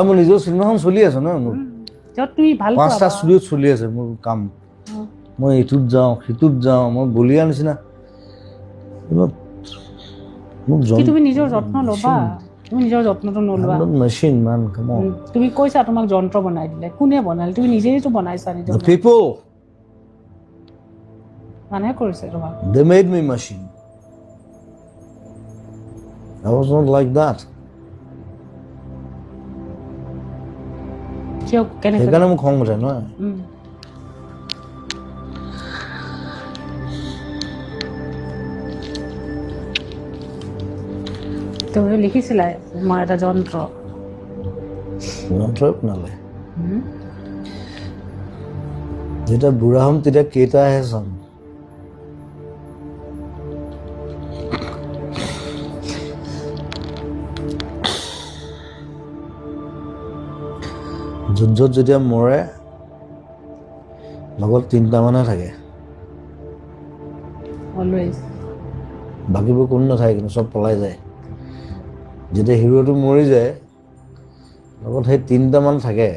মোৰ নিজৰ চিনেমাখন চলি আছে ন মোৰ য'ত তুমি ভাল পোৱা 5টা ষ্টুডিঅ'ত চলি আছে মোৰ কাম মই ইটোত যাওঁ সিটোত যাওঁ মই বলিয়া নিচিনা মোক কি তুমি নিজৰ যত্ন ল'বা তুমি নিজৰ যত্নটো নলোৱা মেচিন মান কাম অন তুমি কৈছা তোমাক যন্ত্ৰ বনাই দিলে কোনে বনালে তুমি নিজেইতো বনাইছা নিজৰ the people মানুহে কৰিছে তোমাক they made me machine I was not like that কিয় কেনেকৈ সেইকাৰণে মোক খং উঠে নহয় তুমি লিখিছিলা মই এটা যন্ত্ৰ যন্ত্ৰই বনালে যেতিয়া বুঢ়া হ'ম তেতিয়া কেইটাহে চাম যুদ্ধত যেতিয়া মৰে লগত 3টা মানুহে থাকে অলৱেজ বাকীবোৰ কোনো নাথাকে কিন্তু চব পলাই যায় যেতিয়া হিৰোটো মৰি যায় লগত সেই 3টা মান থাকে